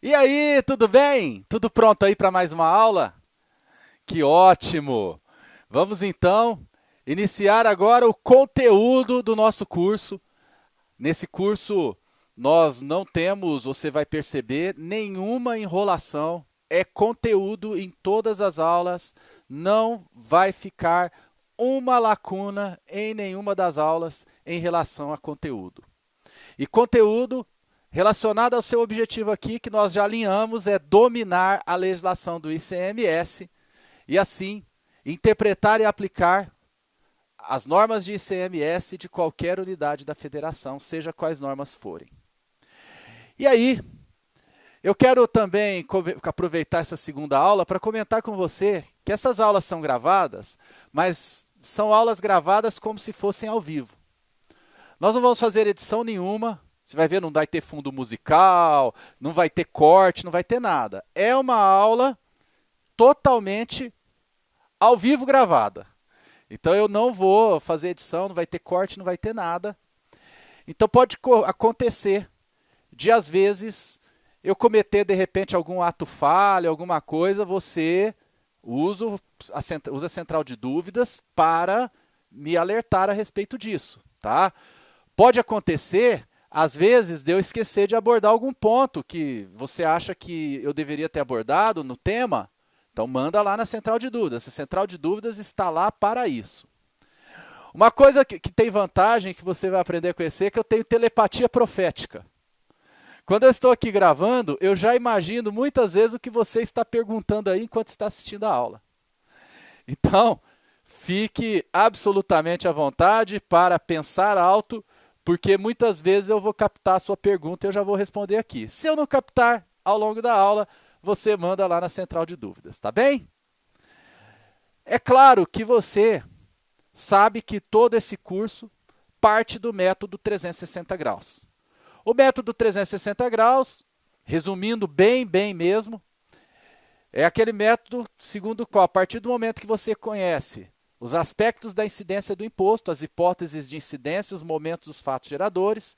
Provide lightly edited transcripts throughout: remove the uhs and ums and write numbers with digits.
E aí, tudo bem? Tudo pronto aí para mais uma aula? Que ótimo! Vamos então iniciar agora o conteúdo do nosso curso. Nesse curso, nós não temos, você vai perceber, nenhuma enrolação. É conteúdo em todas as aulas, não vai ficar uma lacuna em nenhuma das aulas em relação a conteúdo. E conteúdo relacionado ao seu objetivo aqui, que nós já alinhamos, é dominar a legislação do ICMS e, assim, interpretar e aplicar as normas de ICMS de qualquer unidade da federação, seja quais normas forem. E aí, eu quero também aproveitar essa segunda aula para comentar com você que essas aulas são gravadas, mas são aulas gravadas como se fossem ao vivo. Nós não vamos fazer edição nenhuma. Você vai ver, não vai ter fundo musical, não vai ter corte, não vai ter nada. É uma aula totalmente ao vivo gravada. Então eu não vou fazer edição, não vai ter corte, não vai ter nada. Então pode acontecer de, às vezes, eu cometer de repente algum ato falho, alguma coisa, você usa a central de dúvidas para me alertar a respeito disso, tá? Pode acontecer, às vezes, de eu esquecer de abordar algum ponto que você acha que eu deveria ter abordado no tema. Então, manda lá na central de dúvidas. Essa central de dúvidas está lá para isso. Uma coisa que tem vantagem, que você vai aprender a conhecer, é que eu tenho telepatia profética. Quando eu estou aqui gravando, eu já imagino muitas vezes o que você está perguntando aí enquanto está assistindo a aula. Então, fique absolutamente à vontade para pensar alto, porque muitas vezes eu vou captar a sua pergunta e eu já vou responder aqui. Se eu não captar ao longo da aula, você manda lá na central de dúvidas, tá bem? É claro que você sabe que todo esse curso parte do método 360 graus. O método 360 graus, resumindo bem mesmo, é aquele método segundo o qual, a partir do momento que você conhece os aspectos da incidência do imposto, as hipóteses de incidência, os momentos dos fatos geradores,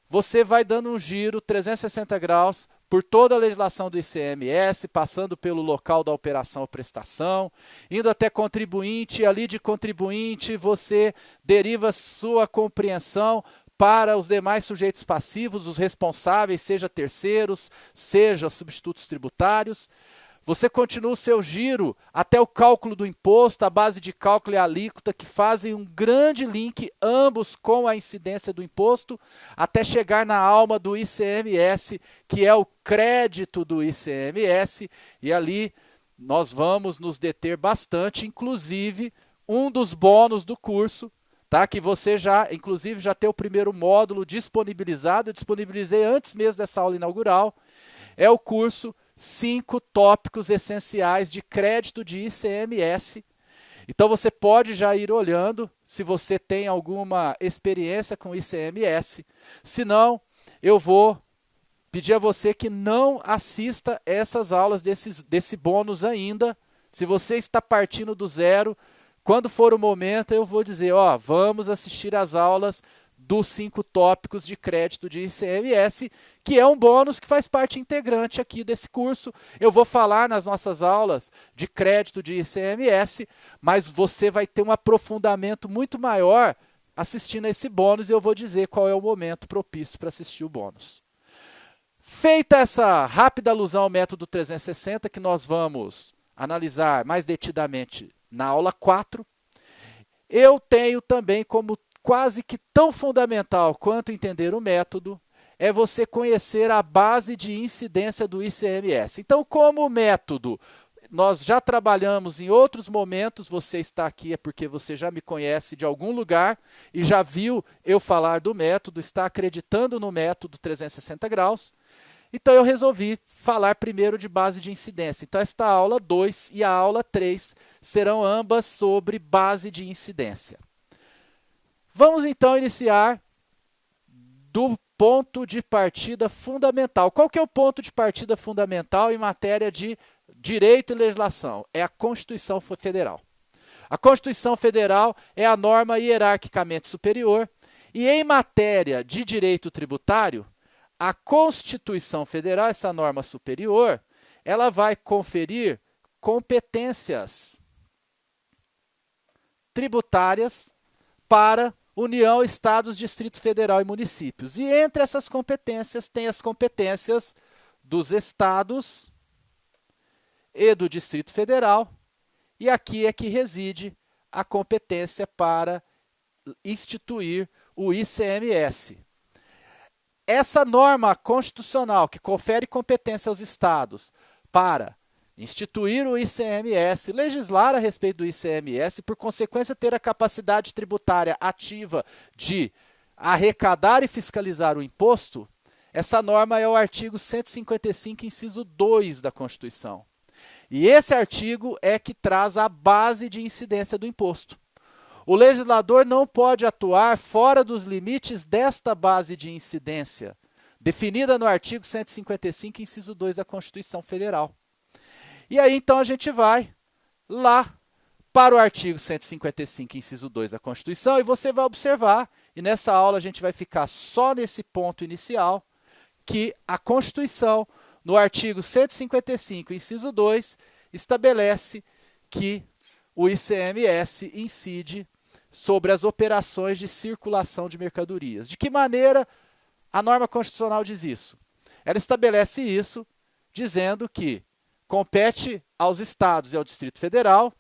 você vai dando um giro 360 graus por toda a legislação do ICMS, passando pelo local da operação ou prestação, indo até contribuinte, e ali de contribuinte você deriva sua compreensão para os demais sujeitos passivos, os responsáveis, seja terceiros, seja substitutos tributários. Você continua o seu giro até o cálculo do imposto, a base de cálculo e a alíquota, que fazem um grande link, ambos com a incidência do imposto, até chegar na alma do ICMS, que é o crédito do ICMS, e ali nós vamos nos deter bastante, inclusive um dos bônus do curso, tá? Que você já, inclusive, já tem o primeiro módulo disponibilizado, eu disponibilizei antes mesmo dessa aula inaugural, é o curso 5 tópicos essenciais de crédito de ICMS. Então você pode já ir olhando se você tem alguma experiência com ICMS. Se não, eu vou pedir a você que não assista essas aulas desse bônus ainda. Se você está partindo do zero, quando for o momento eu vou dizer, ó, vamos assistir às aulas dos 5 tópicos de crédito de ICMS, que é um bônus que faz parte integrante aqui desse curso. Eu vou falar nas nossas aulas de crédito de ICMS, mas você vai ter um aprofundamento muito maior assistindo a esse bônus e eu vou dizer qual é o momento propício para assistir o bônus. Feita essa rápida alusão ao método 360, que nós vamos analisar mais detidamente na aula 4, eu tenho também como quase que tão fundamental quanto entender o método, é você conhecer a base de incidência do ICMS. Então, como o método nós já trabalhamos em outros momentos, você está aqui é porque você já me conhece de algum lugar e já viu eu falar do método, está acreditando no método 360 graus. Então eu resolvi falar primeiro de base de incidência. Então esta aula 2 e a aula 3 serão ambas sobre base de incidência. Vamos então iniciar do ponto de partida fundamental. Qual que é o ponto de partida fundamental em matéria de direito e legislação? É a Constituição Federal. A Constituição Federal é a norma hierarquicamente superior e em matéria de direito tributário, a Constituição Federal, essa norma superior, ela vai conferir competências tributárias para União, Estados, Distrito Federal e municípios. E entre essas competências tem as competências dos estados e do Distrito Federal, e aqui é que reside a competência para instituir o ICMS. Essa norma constitucional que confere competência aos estados para instituir o ICMS, legislar a respeito do ICMS, por consequência ter a capacidade tributária ativa de arrecadar e fiscalizar o imposto, essa norma é o artigo 155, inciso 2 da Constituição. E esse artigo é que traz a base de incidência do imposto. O legislador não pode atuar fora dos limites desta base de incidência, definida no artigo 155, inciso 2 da Constituição Federal. E aí, então, a gente vai lá para o artigo 155, inciso 2 da Constituição, e você vai observar, e nessa aula a gente vai ficar só nesse ponto inicial, que a Constituição, no artigo 155, inciso 2, estabelece que o ICMS incide sobre as operações de circulação de mercadorias. De que maneira a norma constitucional diz isso? Ela estabelece isso dizendo que compete aos estados e ao Distrito Federal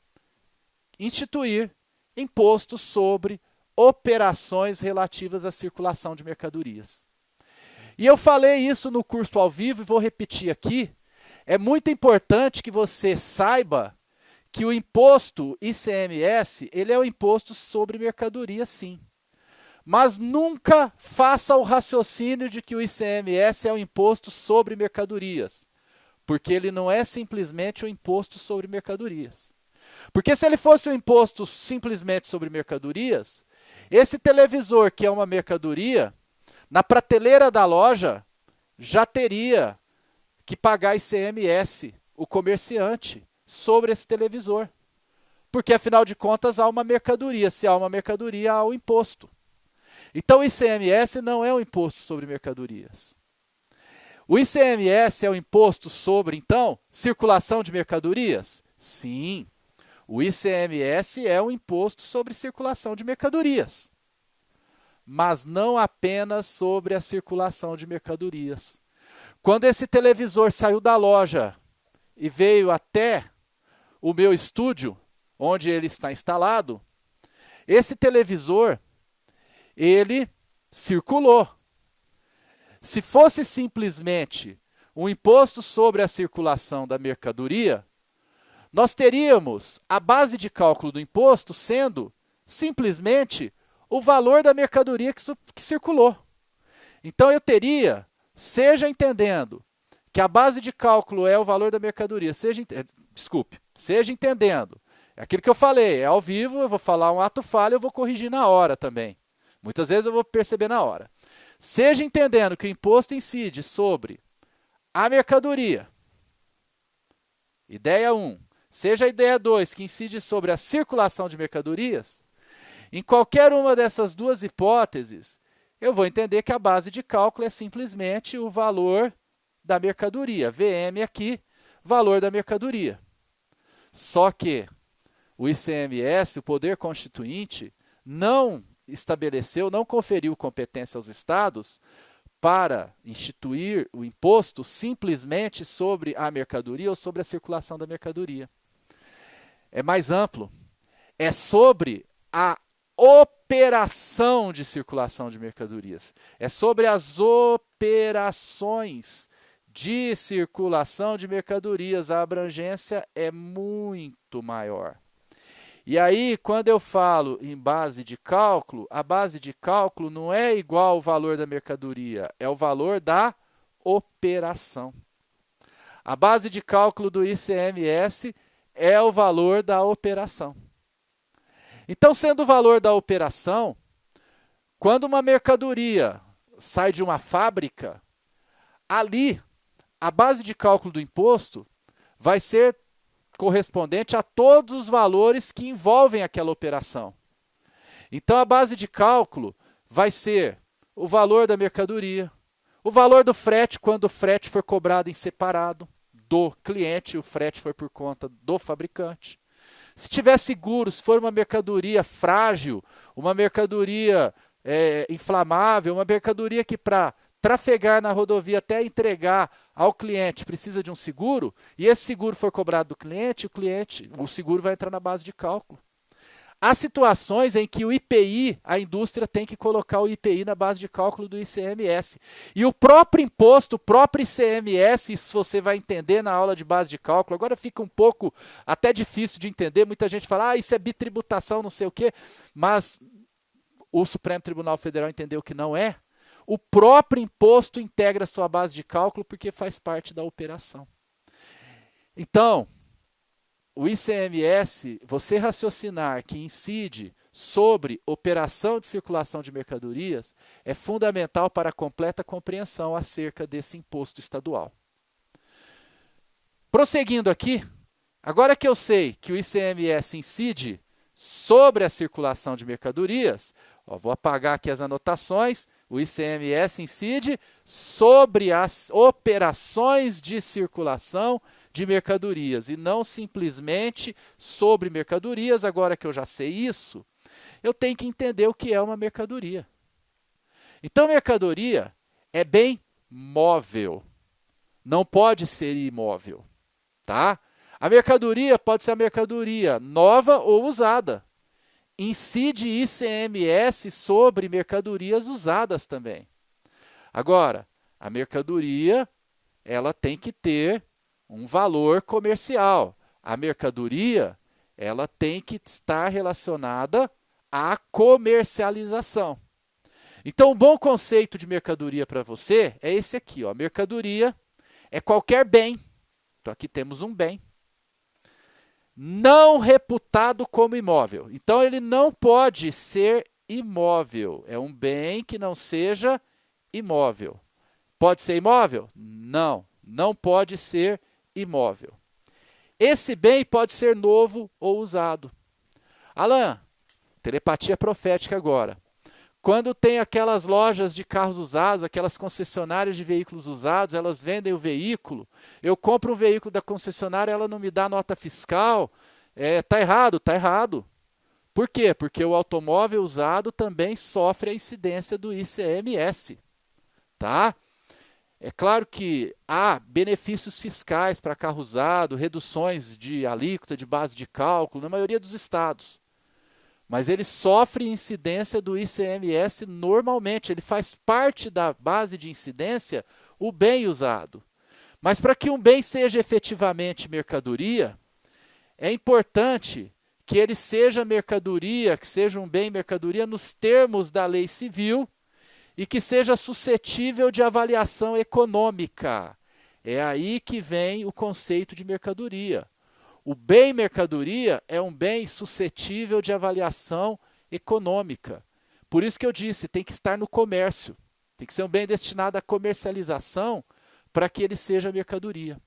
instituir imposto sobre operações relativas à circulação de mercadorias. E eu falei isso no curso ao vivo e vou repetir aqui. É muito importante que você saiba que o imposto ICMS, ele é o imposto sobre mercadoria, sim. Mas nunca faça o raciocínio de que o ICMS é o imposto sobre mercadorias, porque ele não é simplesmente o imposto sobre mercadorias. Porque se ele fosse o imposto simplesmente sobre mercadorias, esse televisor, que é uma mercadoria, na prateleira da loja, já teria que pagar ICMS, o comerciante, sobre esse televisor. Porque, afinal de contas, há uma mercadoria. Se há uma mercadoria, há o imposto. Então, o ICMS não é um imposto sobre mercadorias. O ICMS é o imposto sobre, então, circulação de mercadorias? Sim. O ICMS é um imposto sobre circulação de mercadorias. Mas não apenas sobre a circulação de mercadorias. Quando esse televisor saiu da loja e veio até o meu estúdio, onde ele está instalado, esse televisor, ele circulou. Se fosse simplesmente um imposto sobre a circulação da mercadoria, nós teríamos a base de cálculo do imposto sendo simplesmente o valor da mercadoria que circulou. Então eu teria, seja entendendo que a base de cálculo é o valor da mercadoria, seja entendendo, é aquilo que eu falei, é ao vivo, eu vou falar um ato falho, eu vou corrigir na hora também. Muitas vezes eu vou perceber na hora. Seja entendendo que o imposto incide sobre a mercadoria, ideia 1, seja a ideia 2, que incide sobre a circulação de mercadorias, em qualquer uma dessas duas hipóteses, eu vou entender que a base de cálculo é simplesmente o valor da mercadoria. VM aqui, valor da mercadoria. Só que o ICMS, o Poder Constituinte, não estabeleceu, não conferiu competência aos estados para instituir o imposto simplesmente sobre a mercadoria ou sobre a circulação da mercadoria. É mais amplo. É sobre a operação de circulação de mercadorias. É sobre as operações de circulação de mercadorias. A abrangência é muito maior. E aí, quando eu falo em base de cálculo, a base de cálculo não é igual ao valor da mercadoria, é o valor da operação. A base de cálculo do ICMS é o valor da operação. Então, sendo o valor da operação, quando uma mercadoria sai de uma fábrica, ali a base de cálculo do imposto vai ser correspondente a todos os valores que envolvem aquela operação. Então, a base de cálculo vai ser o valor da mercadoria, O valor do frete, quando o frete for cobrado em separado do cliente, o frete foi por conta do fabricante. Se tiver seguro, se for uma mercadoria frágil, uma mercadoria inflamável, uma mercadoria que para trafegar na rodovia até entregar ao cliente precisa de um seguro, e esse seguro for cobrado do cliente, o seguro vai entrar na base de cálculo. Há situações em que o IPI, a indústria tem que colocar o IPI na base de cálculo do ICMS. E o próprio imposto, o próprio ICMS, isso você vai entender na aula de base de cálculo, agora fica um pouco até difícil de entender, muita gente fala, isso é bitributação, não sei o quê, mas o Supremo Tribunal Federal entendeu que não é. O próprio imposto integra a sua base de cálculo porque faz parte da operação. Então, o ICMS, você raciocinar que incide sobre operação de circulação de mercadorias, é fundamental para a completa compreensão acerca desse imposto estadual. Prosseguindo aqui, agora que eu sei que o ICMS incide sobre a circulação de mercadorias, vou apagar aqui as anotações, o ICMS incide sobre as operações de circulação de mercadorias e não simplesmente sobre mercadorias. Agora que eu já sei isso, eu tenho que entender o que é uma mercadoria. Então, mercadoria é bem móvel, não pode ser imóvel, tá? A mercadoria pode ser a mercadoria nova ou usada. Incide ICMS sobre mercadorias usadas também. Agora, a mercadoria, ela tem que ter um valor comercial. A mercadoria, ela tem que estar relacionada à comercialização. Então, um bom conceito de mercadoria para você é esse aqui, ó. Mercadoria é qualquer bem. Então, aqui temos um bem. Não reputado como imóvel. Então, ele não pode ser imóvel. É um bem que não seja imóvel. Pode ser imóvel? Não, não pode ser imóvel. Esse bem pode ser novo ou usado. Alan, telepatia profética agora. Quando tem aquelas lojas de carros usados, aquelas concessionárias de veículos usados, elas vendem o veículo, eu compro um veículo da concessionária, ela não me dá nota fiscal, tá errado, tá errado. Por quê? Porque o automóvel usado também sofre a incidência do ICMS, tá? É claro que há benefícios fiscais para carro usado, reduções de alíquota de base de cálculo, na maioria dos estados. Mas ele sofre incidência do ICMS normalmente, ele faz parte da base de incidência o bem usado. Mas para que um bem seja efetivamente mercadoria, é importante que ele seja mercadoria, que seja um bem mercadoria nos termos da lei civil e que seja suscetível de avaliação econômica. É aí que vem o conceito de mercadoria. O bem mercadoria é um bem suscetível de avaliação econômica. Por isso que eu disse, tem que estar no comércio. Tem que ser um bem destinado à comercialização para que ele seja mercadoria.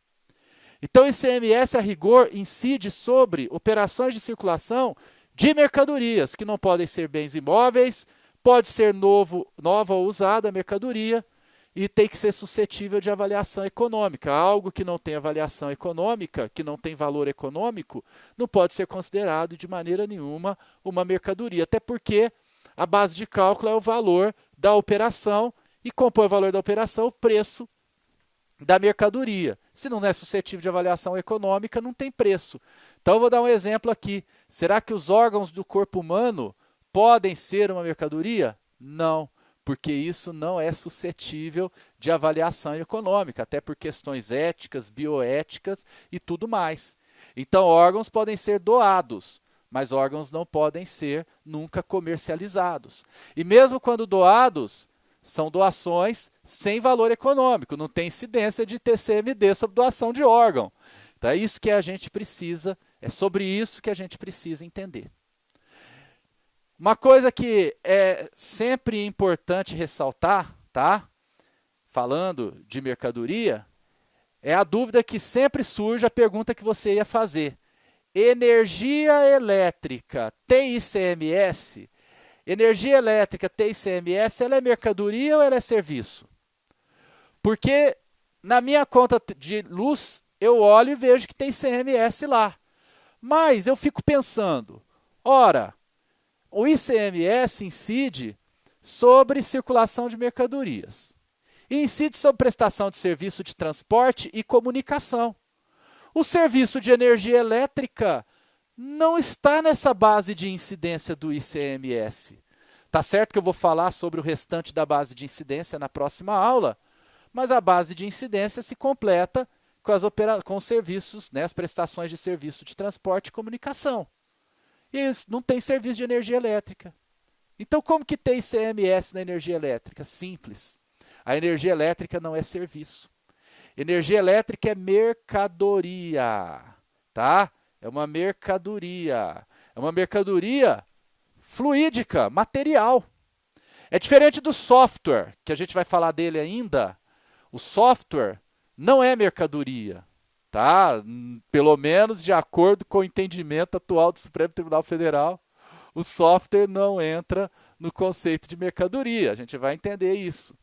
Então, o ICMS, a rigor, incide sobre operações de circulação de mercadorias, que não podem ser bens imóveis, pode ser nova ou usada a mercadoria, e tem que ser suscetível de avaliação econômica. Algo que não tem avaliação econômica, que não tem valor econômico, não pode ser considerado de maneira nenhuma uma mercadoria. Até porque a base de cálculo é o valor da operação e compõe o valor da operação o preço da mercadoria. Se não é suscetível de avaliação econômica, não tem preço. Então, eu vou dar um exemplo aqui. Será que os órgãos do corpo humano podem ser uma mercadoria? Não. Porque isso não é suscetível de avaliação econômica, até por questões éticas, bioéticas e tudo mais. Então, órgãos podem ser doados, mas órgãos não podem ser nunca comercializados. E mesmo quando doados, são doações sem valor econômico, não tem incidência de TCMD sobre doação de órgão. Então, é isso que a gente precisa, é sobre isso que a gente precisa entender. Uma coisa que é sempre importante ressaltar, tá? Falando de mercadoria, é a dúvida que sempre surge, a pergunta que você ia fazer. Energia elétrica tem Porque na minha conta de luz, eu olho e vejo que tem ICMS lá. Mas eu fico pensando, ora, o ICMS incide sobre circulação de mercadorias. E incide sobre prestação de serviço de transporte e comunicação. O serviço de energia elétrica não está nessa base de incidência do ICMS. Tá certo que eu vou falar sobre o restante da base de incidência na próxima aula, mas a base de incidência se completa com os serviços, né, as prestações de serviço de transporte e comunicação. E não tem serviço de energia elétrica. Então, como que tem ICMS na energia elétrica? Simples. A energia elétrica não é serviço. Energia elétrica é mercadoria, tá? É uma mercadoria. É uma mercadoria fluídica, material. É diferente do software, que a gente vai falar dele ainda. O software não é mercadoria, tá? Pelo menos de acordo com o entendimento atual do Supremo Tribunal Federal, o software não entra no conceito de mercadoria. A gente vai entender isso.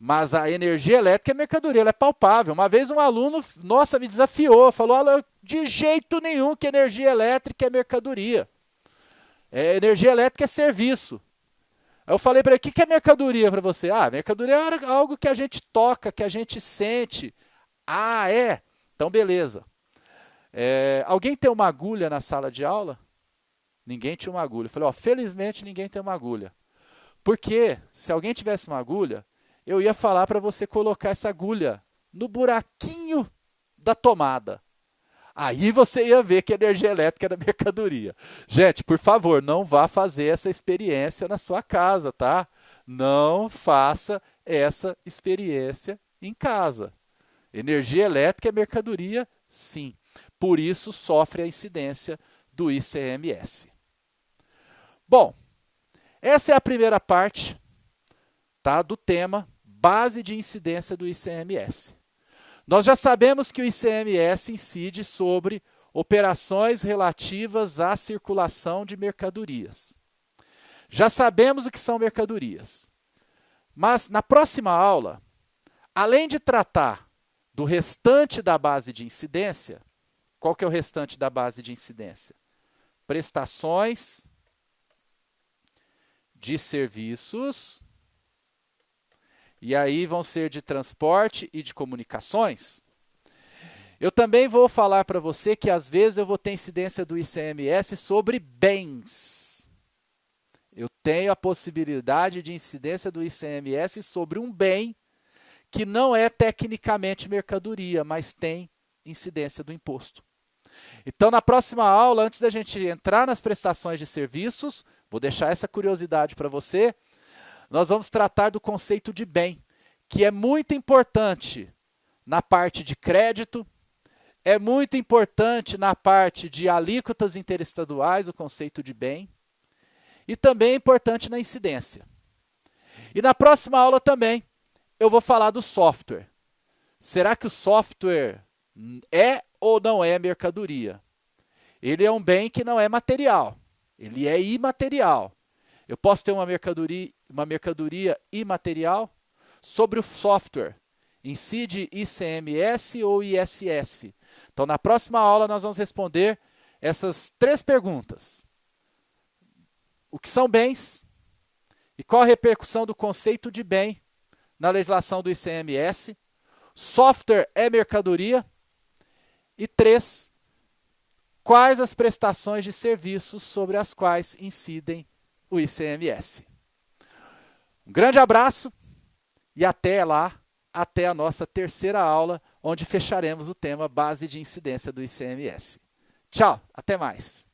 Mas a energia elétrica é mercadoria, ela é palpável. Uma vez um aluno, nossa, me desafiou, falou, de jeito nenhum que energia elétrica é mercadoria. Energia elétrica é serviço. Aí eu falei para ele, o que é mercadoria para você? Mercadoria é algo que a gente toca, que a gente sente. É? Então, beleza. Alguém tem uma agulha na sala de aula? Ninguém tinha uma agulha. Eu falei, felizmente ninguém tem uma agulha. Porque se alguém tivesse uma agulha, eu ia falar para você colocar essa agulha no buraquinho da tomada. Aí você ia ver que a energia elétrica era mercadoria. Gente, por favor, não vá fazer essa experiência na sua casa, tá? Não faça essa experiência em casa. Energia elétrica é mercadoria, sim. Por isso sofre a incidência do ICMS. Bom, essa é a primeira parte, tá, do tema base de incidência do ICMS. Nós já sabemos que o ICMS incide sobre operações relativas à circulação de mercadorias. Já sabemos o que são mercadorias. Mas na próxima aula, além de tratar do restante da base de incidência, qual que é o restante da base de incidência? Prestações de serviços, e aí vão ser de transporte e de comunicações. Eu também vou falar para você que às vezes eu vou ter incidência do ICMS sobre bens. Eu tenho a possibilidade de incidência do ICMS sobre um bem que não é tecnicamente mercadoria, mas tem incidência do imposto. Então, na próxima aula, antes da gente entrar nas prestações de serviços, vou deixar essa curiosidade para você, nós vamos tratar do conceito de bem, que é muito importante na parte de crédito, é muito importante na parte de alíquotas interestaduais, o conceito de bem, e também é importante na incidência. E na próxima aula também, eu vou falar do software. Será que o software é ou não é mercadoria? Ele é um bem que não é material, ele é imaterial. Eu posso ter uma mercadoria imaterial? Sobre o software, incide ICMS ou ISS? Então, na próxima aula, nós vamos responder essas 3 perguntas. O que são bens? E qual a repercussão do conceito de bem na legislação do ICMS? Software é mercadoria? E 3, quais as prestações de serviços sobre as quais incidem o ICMS? Um grande abraço e até lá, até a nossa terceira aula, onde fecharemos o tema base de incidência do ICMS. Tchau, até mais.